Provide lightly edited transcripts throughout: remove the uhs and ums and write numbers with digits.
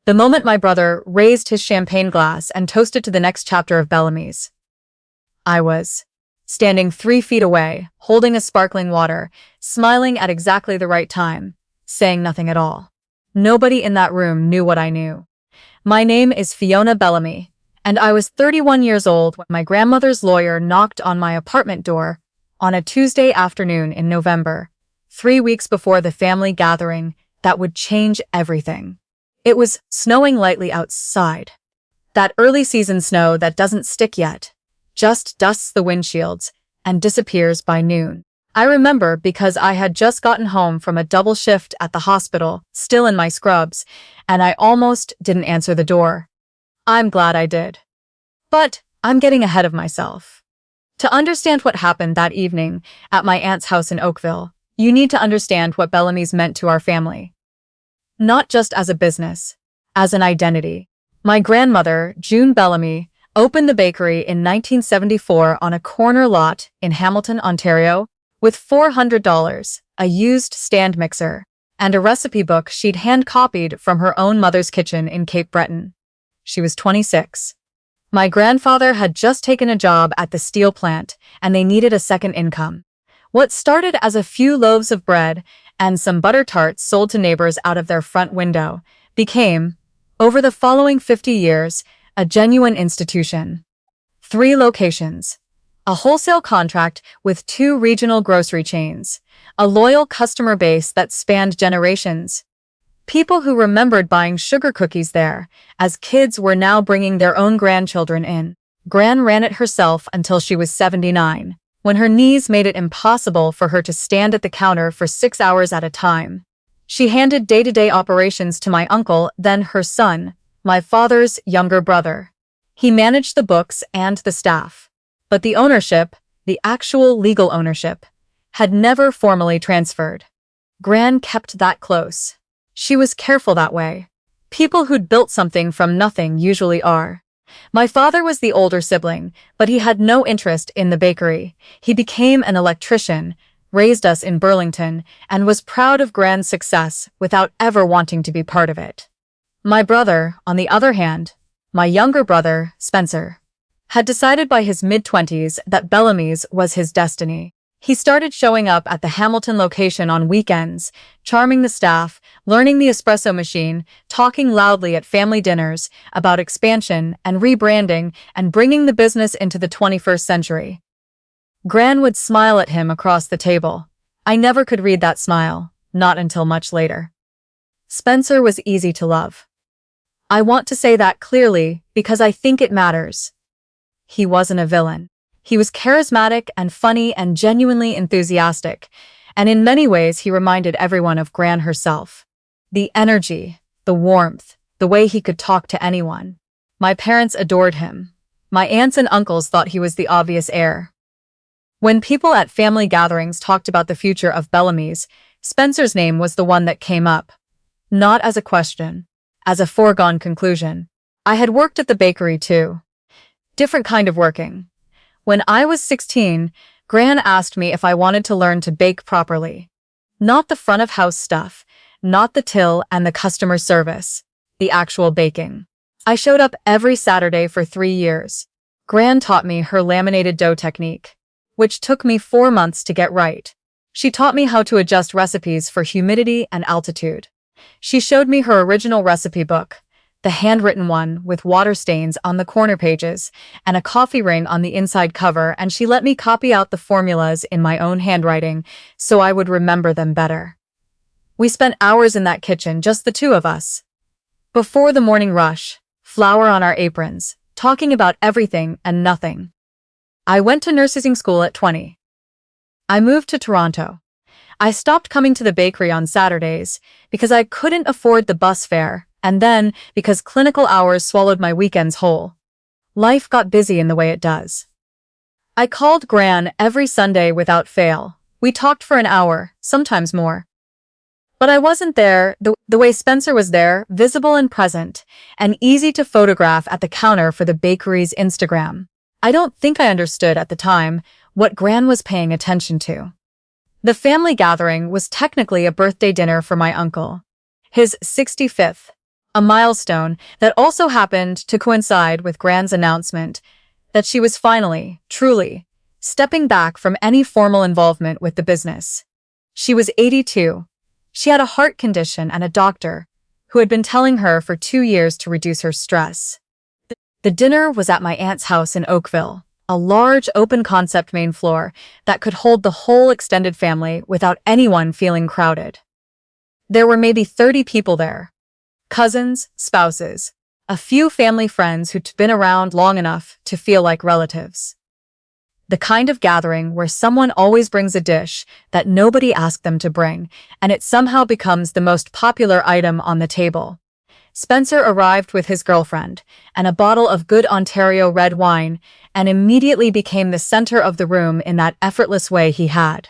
The moment my brother raised his champagne glass and toasted to the next chapter of Bellamy's. I was standing 3 feet away, holding a sparkling water, smiling at exactly the right time, saying nothing at all. Nobody in that room knew what I knew. My name is Fiona Bellamy, and I was 31 years old when my grandmother's lawyer knocked on my apartment door on a Tuesday afternoon in November, 3 weeks before the family gathering that would change everything. It was snowing lightly outside. That early season snow that doesn't stick yet, just dusts the windshields and disappears by noon. I remember because I had just gotten home from a double shift at the hospital, still in my scrubs, and I almost didn't answer the door. I'm glad I did. But I'm getting ahead of myself. To understand what happened that evening at my aunt's house in Oakville, you need to understand what Bellamy's meant to our family. Not just as a business, as an identity. My grandmother, June Bellamy, opened the bakery in 1974 on a corner lot in Hamilton, Ontario, with $400, a used stand mixer, and a recipe book she'd hand-copied from her own mother's kitchen in Cape Breton. She was 26. My grandfather had just taken a job at the steel plant, and they needed a second income. What started as a few loaves of bread and some butter tarts sold to neighbors out of their front window became, over the following 50 years, a genuine institution. 3 locations, a wholesale contract with 2 regional grocery chains, a loyal customer base that spanned generations. People who remembered buying sugar cookies there, as kids were now bringing their own grandchildren in. Gran ran it herself until she was 79, when her knees made it impossible for her to stand at the counter for 6 hours at a time. She handed day-to-day operations to my uncle, then her son, my father's younger brother. He managed the books and the staff. But the ownership, the actual legal ownership, had never formally transferred. Gran kept that close. She was careful that way. People who'd built something from nothing usually are. My father was the older sibling, but he had no interest in the bakery. He became an electrician, raised us in Burlington, and was proud of Gran's success without ever wanting to be part of it. My brother, on the other hand, my younger brother, Spencer, had decided by his mid-20s that Bellamy's was his destiny. He started showing up at the Hamilton location on weekends, charming the staff, learning the espresso machine, talking loudly at family dinners about expansion and rebranding and bringing the business into the 21st century. Gran would smile at him across the table. I never could read that smile, not until much later. Spencer was easy to love. I want to say that clearly because I think it matters. He wasn't a villain. He was charismatic and funny and genuinely enthusiastic, and in many ways he reminded everyone of Gran herself. The energy, the warmth, the way he could talk to anyone. My parents adored him. My aunts and uncles thought he was the obvious heir. When people at family gatherings talked about the future of Bellamy's, Spencer's name was the one that came up. Not as a question, as a foregone conclusion. I had worked at the bakery too. Different kind of working. When I was 16, Gran asked me if I wanted to learn to bake properly. Not the front-of-house stuff, not the till and the customer service, the actual baking. I showed up every Saturday for 3 years. Gran taught me her laminated dough technique, which took me 4 months to get right. She taught me how to adjust recipes for humidity and altitude. She showed me her original recipe book, the handwritten one with water stains on the corner pages and a coffee ring on the inside cover, and she let me copy out the formulas in my own handwriting so I would remember them better. We spent hours in that kitchen, just the 2 of us. Before the morning rush, flour on our aprons, talking about everything and nothing. I went to nursing school at 20. I moved to Toronto. I stopped coming to the bakery on Saturdays because I couldn't afford the bus fare, and then because clinical hours swallowed my weekends whole. Life got busy in the way it does. I called Gran every Sunday without fail. We talked for an hour, sometimes more. But I wasn't there the way Spencer was there, visible and present, and easy to photograph at the counter for the bakery's Instagram. I don't think I understood at the time what Gran was paying attention to. The family gathering was technically a birthday dinner for my uncle. His 65th. A milestone that also happened to coincide with Gran's announcement that she was finally, truly, stepping back from any formal involvement with the business. She was 82. She had a heart condition and a doctor who had been telling her for 2 years to reduce her stress. The dinner was at my aunt's house in Oakville, a large open-concept main floor that could hold the whole extended family without anyone feeling crowded. There were maybe 30 people there. Cousins, spouses, a few family friends who'd been around long enough to feel like relatives. The kind of gathering where someone always brings a dish that nobody asked them to bring, and it somehow becomes the most popular item on the table. Spencer arrived with his girlfriend and a bottle of good Ontario red wine and immediately became the center of the room in that effortless way he had.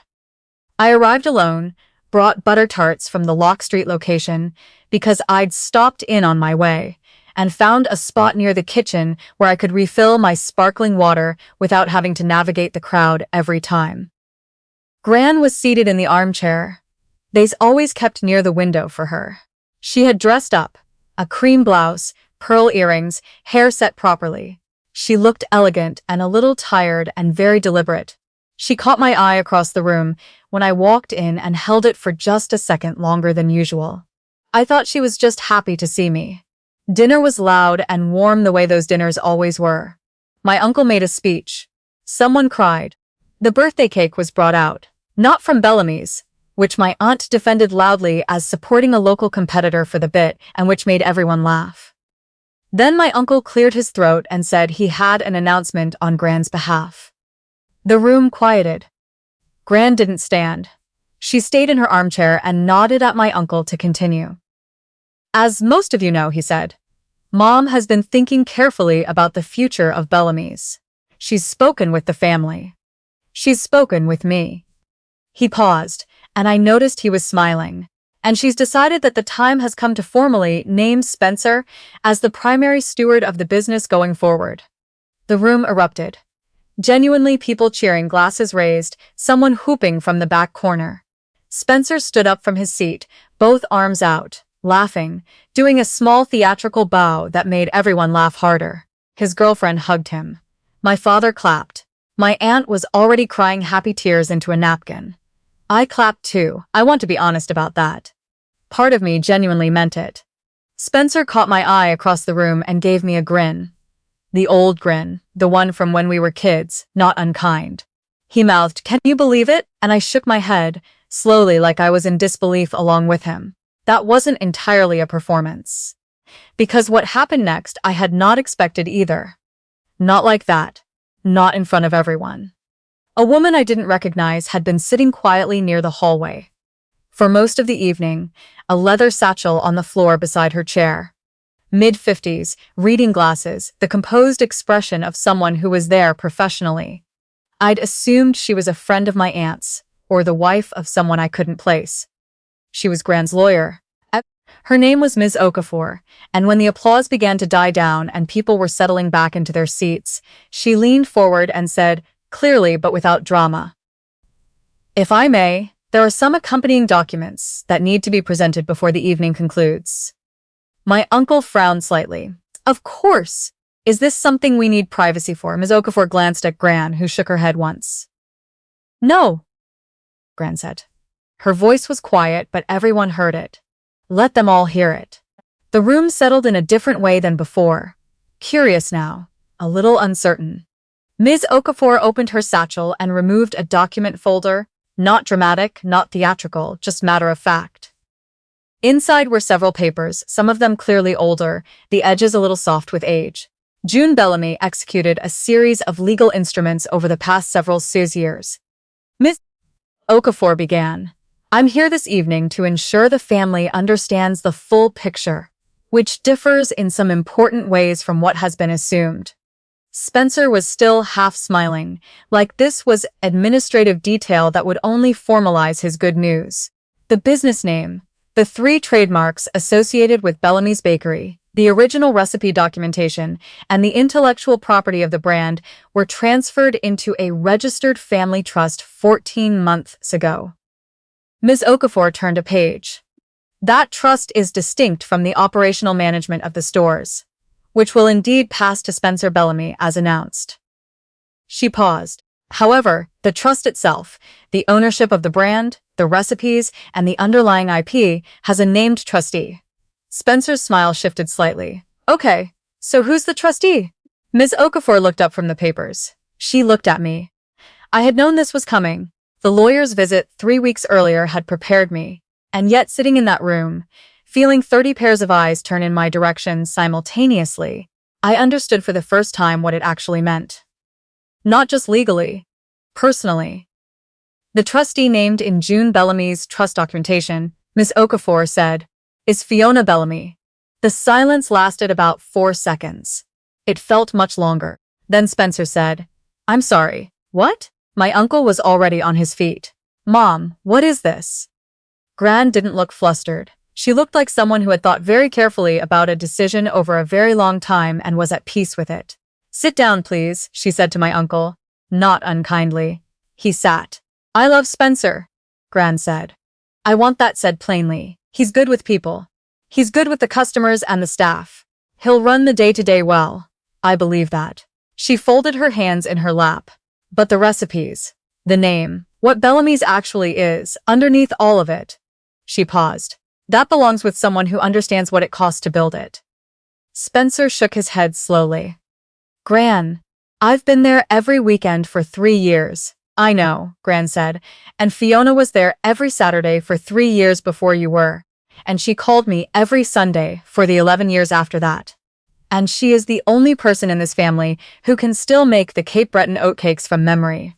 I arrived alone, brought butter tarts from the Lock Street location because I'd stopped in on my way, and found a spot near the kitchen where I could refill my sparkling water without having to navigate the crowd every time. Gran was seated in the armchair. They's always kept near the window for her. She had dressed up, a cream blouse, pearl earrings, hair set properly. She looked elegant and a little tired and very deliberate. She caught my eye across the room when I walked in and held it for just a second longer than usual. I thought she was just happy to see me. Dinner was loud and warm the way those dinners always were. My uncle made a speech. Someone cried. The birthday cake was brought out, not from Bellamy's, which my aunt defended loudly as supporting a local competitor for the bit and which made everyone laugh. Then my uncle cleared his throat and said he had an announcement on Gran's behalf. The room quieted. Gran didn't stand. She stayed in her armchair and nodded at my uncle to continue. As most of you know, he said, Mom has been thinking carefully about the future of Bellamy's. She's spoken with the family. She's spoken with me. He paused, and I noticed he was smiling. And she's decided that the time has come to formally name Spencer as the primary steward of the business going forward. The room erupted. Genuinely people cheering, glasses raised, someone whooping from the back corner. Spencer stood up from his seat, both arms out, laughing, doing a small theatrical bow that made everyone laugh harder. His girlfriend hugged him. My father clapped. My aunt was already crying happy tears into a napkin. I clapped too. I want to be honest about that. Part of me genuinely meant it. Spencer caught my eye across the room and gave me a grin. The old grin, the one from when we were kids, not unkind. He mouthed, "Can you believe it?" And I shook my head, slowly, like I was in disbelief along with him. That wasn't entirely a performance. Because what happened next I had not expected either. Not like that. Not in front of everyone. A woman I didn't recognize had been sitting quietly near the hallway. For most of the evening, a leather satchel on the floor beside her chair. Mid-50s, reading glasses, the composed expression of someone who was there professionally. I'd assumed she was a friend of my aunt's, or the wife of someone I couldn't place. She was Gran's lawyer. Her name was Ms. Okafor, and when the applause began to die down and people were settling back into their seats, she leaned forward and said, clearly but without drama, "If I may, there are some accompanying documents that need to be presented before the evening concludes." My uncle frowned slightly. "Of course. Is this something we need privacy for?" Ms. Okafor glanced at Gran, who shook her head once. "No," Gran said. Her voice was quiet, but everyone heard it. Let them all hear it. The room settled in a different way than before. Curious now, a little uncertain. Ms. Okafor opened her satchel and removed a document folder, not dramatic, not theatrical, just matter of fact. Inside were several papers, some of them clearly older, the edges a little soft with age. June Bellamy executed a series of legal instruments over the past several years. Ms. Okafor began. "I'm here this evening to ensure the family understands the full picture, which differs in some important ways from what has been assumed." Spencer was still half smiling, like this was administrative detail that would only formalize his good news. The business name, the 3 trademarks associated with Bellamy's Bakery, the original recipe documentation, and the intellectual property of the brand were transferred into a registered family trust 14 months ago. Ms. Okafor turned a page. That trust is distinct from the operational management of the stores, which will indeed pass to Spencer Bellamy as announced. She paused. However, the trust itself, the ownership of the brand, the recipes, and the underlying IP has a named trustee. Spencer's smile shifted slightly. Okay, so who's the trustee? Ms. Okafor looked up from the papers. She looked at me. I had known this was coming. The lawyer's visit 3 weeks earlier had prepared me, and yet sitting in that room, feeling 30 pairs of eyes turn in my direction simultaneously, I understood for the first time what it actually meant. Not just legally, personally. The trustee named in June Bellamy's trust documentation, Ms. Okafor said, is Fiona Bellamy. The silence lasted about 4 seconds. It felt much longer. Then Spencer said, I'm sorry, what? My uncle was already on his feet. Mom, what is this? Gran didn't look flustered. She looked like someone who had thought very carefully about a decision over a very long time and was at peace with it. Sit down, please, she said to my uncle, not unkindly. He sat. I love Spencer, Gran said. I want that said plainly. He's good with people. He's good with the customers and the staff. He'll run the day-to-day well. I believe that. She folded her hands in her lap. But the recipes, the name, what Bellamy's actually is, underneath all of it. She paused. That belongs with someone who understands what it costs to build it. Spencer shook his head slowly. Gran, I've been there every weekend for 3 years. I know, Gran said, and Fiona was there every Saturday for 3 years before you were. And she called me every Sunday for the 11 years after that. And she is the only person in this family who can still make the Cape Breton oatcakes from memory.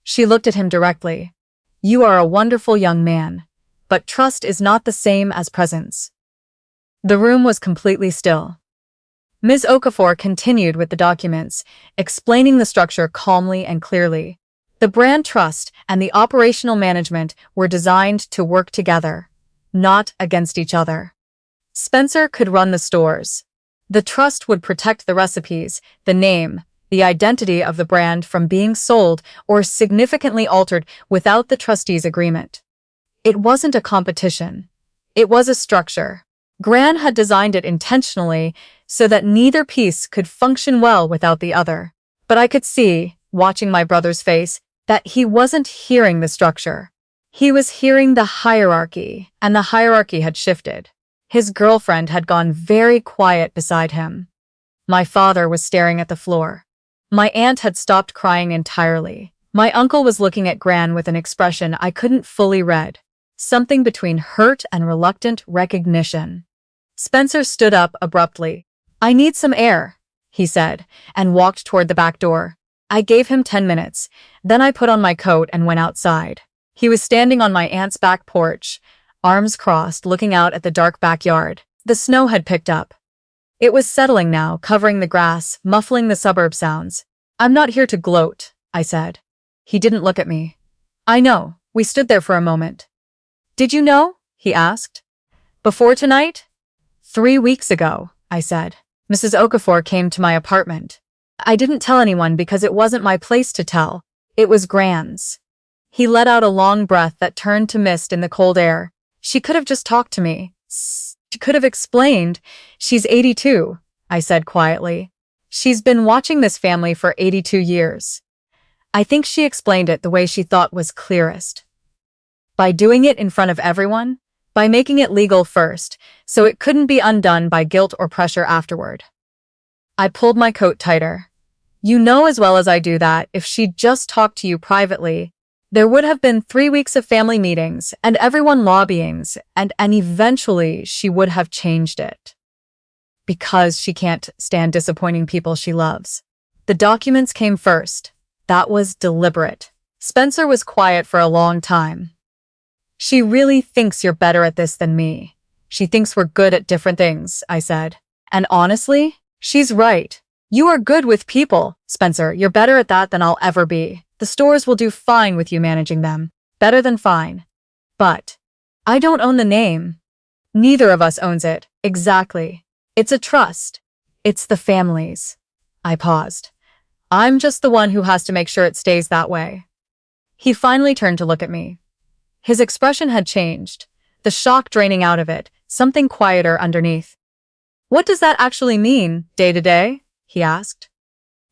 She looked at him directly. You are a wonderful young man, but trust is not the same as presence. The room was completely still. Ms. Okafor continued with the documents, explaining the structure calmly and clearly. The brand trust and the operational management were designed to work together, not against each other. Spencer could run the stores. The trust would protect the recipes, the name, the identity of the brand from being sold or significantly altered without the trustee's agreement. It wasn't a competition. It was a structure. Gran had designed it intentionally so that neither piece could function well without the other. But I could see, watching my brother's face, that he wasn't hearing the structure. He was hearing the hierarchy, and the hierarchy had shifted. His girlfriend had gone very quiet beside him. My father was staring at the floor. My aunt had stopped crying entirely. My uncle was looking at Gran with an expression I couldn't fully read, something between hurt and reluctant recognition. Spencer stood up abruptly. I need some air, he said, and walked toward the back door. I gave him 10 minutes. Then I put on my coat and went outside. He was standing on my aunt's back porch, arms crossed, looking out at the dark backyard. The snow had picked up. It was settling now, covering the grass, muffling the suburb sounds. I'm not here to gloat, I said. He didn't look at me. I know. We stood there for a moment. Did you know? He asked. Before tonight? 3 weeks ago, I said. Mrs. Okafor came to my apartment. I didn't tell anyone because it wasn't my place to tell. It was Gran's. He let out a long breath that turned to mist in the cold air. She could have just talked to me. She could have explained. She's 82, I said quietly. She's been watching this family for 82 years. I think she explained it the way she thought was clearest. By doing it in front of everyone, by making it legal first, so it couldn't be undone by guilt or pressure afterward. I pulled my coat tighter. You know as well as I do that if she'd just talked to you privately, there would have been 3 weeks of family meetings and everyone lobbyings, and eventually she would have changed it. Because she can't stand disappointing people she loves. The documents came first. That was deliberate. Spencer was quiet for a long time. She really thinks you're better at this than me. She thinks we're good at different things, I said. And honestly, she's right. You are good with people, Spencer. You're better at that than I'll ever be. The stores will do fine with you managing them. Better than fine. But I don't own the name. Neither of us owns it. Exactly. It's a trust. It's the family's. I paused. I'm just the one who has to make sure it stays that way. He finally turned to look at me. His expression had changed. the shock draining out of it, something quieter underneath. "What does that actually mean, day to day?" he asked.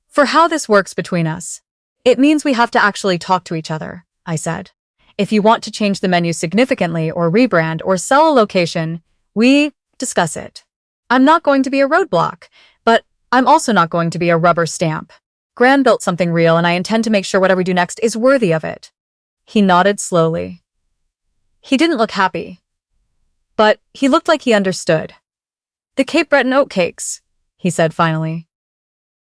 "For how this works between us. It means we have to actually talk to each other," I said. "If you want to change the menu significantly or rebrand or sell a location, we discuss it. I'm not going to be a roadblock, but I'm also not going to be a rubber stamp. Gran built something real, and I intend to make sure whatever we do next is worthy of it." He nodded slowly. He didn't look happy, but he looked like he understood. "The Cape Breton oatcakes," he said finally.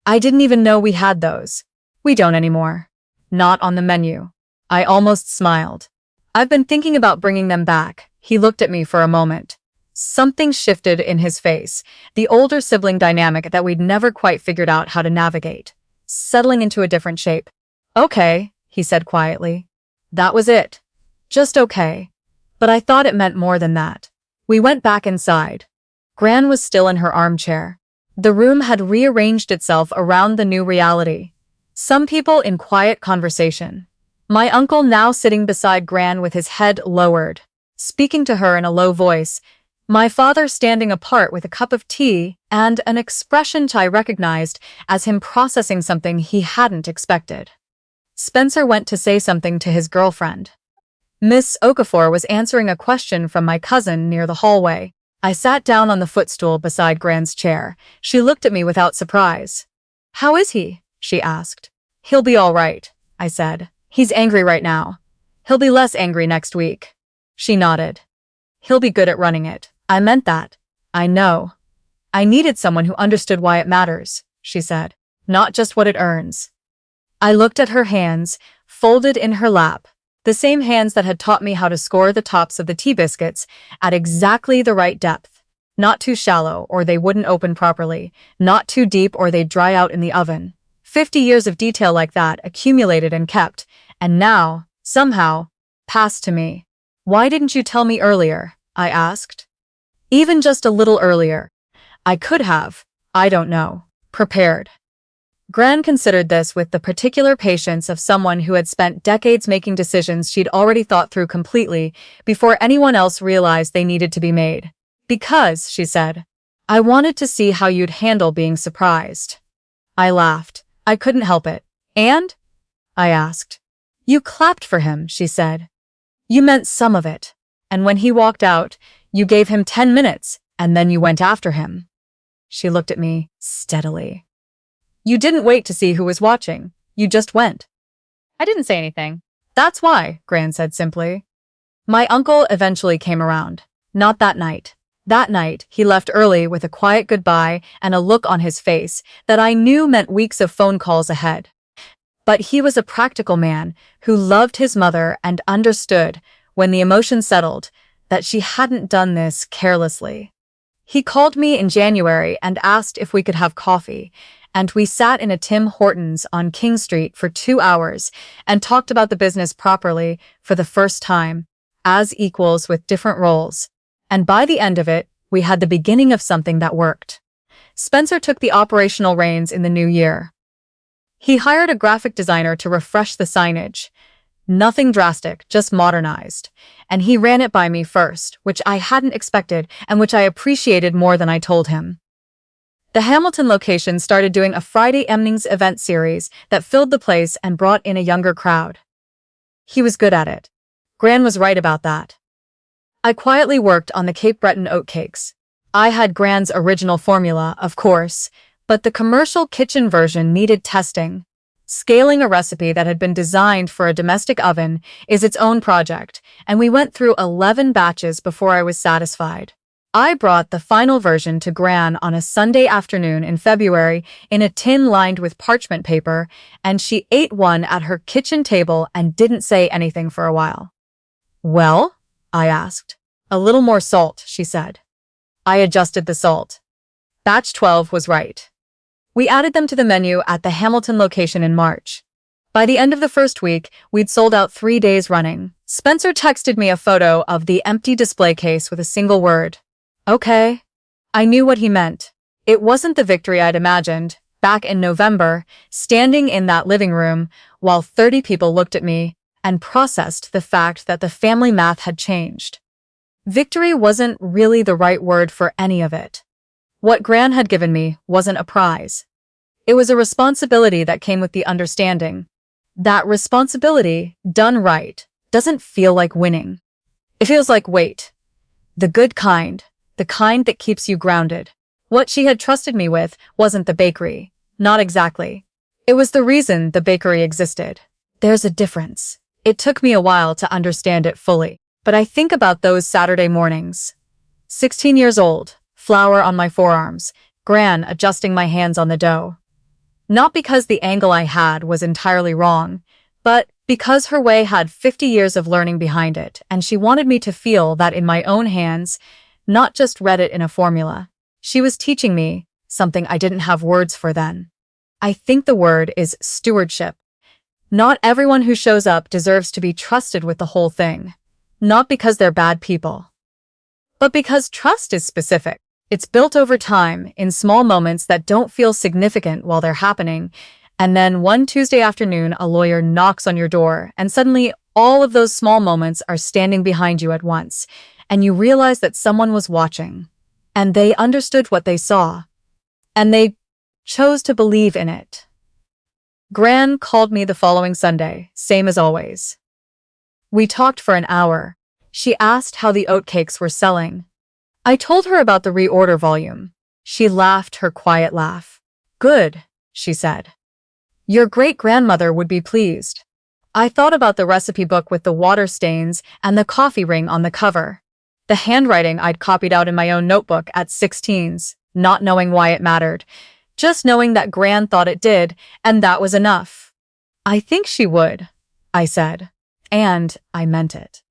"I didn't even know we had those. We don't anymore. Not on the menu." I almost smiled. "I've been thinking about bringing them back." He looked at me for a moment. Something shifted in his face, the older sibling dynamic that we'd never quite figured out how to navigate, settling into a different shape. "Okay," he said quietly. That was it. Just okay. But I thought it meant more than that. We went back inside. Gran was still in her armchair. The room had rearranged itself around the new reality. Some people in quiet conversation. My uncle now sitting beside Gran with his head lowered, speaking to her in a low voice. My father standing apart with a cup of tea and an expression I recognized as him processing something he hadn't expected. Spencer went to say something to his girlfriend. Miss Okafor was answering a question from my cousin near the hallway. I sat down on the footstool beside Gran's chair. She looked at me without surprise. "How is he?" she asked. "He'll be all right," I said. "He's angry right now. He'll be less angry next week." She nodded. "He'll be good at running it." I meant that. "I know. I needed someone who understood why it matters," she said. "Not just what it earns." I looked at her hands, folded in her lap, the same hands that had taught me how to score the tops of the tea biscuits at exactly the right depth. Not too shallow, or they wouldn't open properly. Not too deep, or they'd dry out in the oven. 50 years of detail like that accumulated and kept, and now, somehow, passed to me. "Why didn't you tell me earlier?" I asked. "Even just a little earlier." I could have, I don't know, prepared. Gran considered this with the particular patience of someone who had spent decades making decisions she'd already thought through completely before anyone else realized they needed to be made. "Because," she said, "I wanted to see how you'd handle being surprised." I laughed. I couldn't help it. "And?" I asked. "You clapped for him," she said. "You meant some of it. And when he walked out, you gave him 10 minutes, and then you went after him." She looked at me steadily. "You didn't wait to see who was watching. You just went." I didn't say anything. "That's why," Gran said simply. My uncle eventually came around. Not that night. That night, he left early with a quiet goodbye and a look on his face that I knew meant weeks of phone calls ahead. But he was a practical man who loved his mother and understood, when the emotion settled, that she hadn't done this carelessly. He called me in January and asked if we could have coffee, and we sat in a Tim Hortons on King Street for 2 hours and talked about the business properly for the first time, as equals with different roles. And by the end of it, we had the beginning of something that worked. Spencer took the operational reins in the new year. He hired a graphic designer to refresh the signage. Nothing drastic, just modernized. And he ran it by me first, which I hadn't expected and which I appreciated more than I told him. The Hamilton location started doing a Friday evenings event series that filled the place and brought in a younger crowd. He was good at it. Gran was right about that. I quietly worked on the Cape Breton oatcakes. I had Gran's original formula, of course, but the commercial kitchen version needed testing. Scaling a recipe that had been designed for a domestic oven is its own project, and we went through 11 batches before I was satisfied. I brought the final version to Gran on a Sunday afternoon in February in a tin lined with parchment paper, and she ate one at her kitchen table and didn't say anything for a while. "Well?" I asked. "A little more salt," she said. I adjusted the salt. Batch 12 was right. We added them to the menu at the Hamilton location in March. By the end of the first week, we'd sold out 3 days running. Spencer texted me a photo of the empty display case with a single word. "Okay." I knew what he meant. It wasn't the victory I'd imagined, back in November, standing in that living room while 30 people looked at me and processed the fact that the family math had changed. Victory wasn't really the right word for any of it. What Gran had given me wasn't a prize. It was a responsibility that came with the understanding. That responsibility, done right, doesn't feel like winning. It feels like weight. The good kind, the kind that keeps you grounded. What she had trusted me with wasn't the bakery. Not exactly. It was the reason the bakery existed. There's a difference. It took me a while to understand it fully, but I think about those Saturday mornings. 16 years old, flour on my forearms, Gran adjusting my hands on the dough. Not because the angle I had was entirely wrong, but because her way had 50 years of learning behind it, and she wanted me to feel that in my own hands, not just read it in a formula. She was teaching me something I didn't have words for then. I think the word is stewardship. Not everyone who shows up deserves to be trusted with the whole thing. Not because they're bad people, but because trust is specific. It's built over time, in small moments that don't feel significant while they're happening, and then one Tuesday afternoon a lawyer knocks on your door, and suddenly all of those small moments are standing behind you at once, and you realize that someone was watching, and they understood what they saw, and they chose to believe in it. Gran called me the following Sunday, same as always. We talked for an hour. She asked how the oatcakes were selling. I told her about the reorder volume. She laughed her quiet laugh. Good, she said. Your great-grandmother would be pleased. I thought about the recipe book with the water stains and the coffee ring on the cover. The handwriting I'd copied out in my own notebook at 16s, not knowing why it mattered. Just knowing that Gran thought it did, and that was enough. I think she would, I said. And I meant it.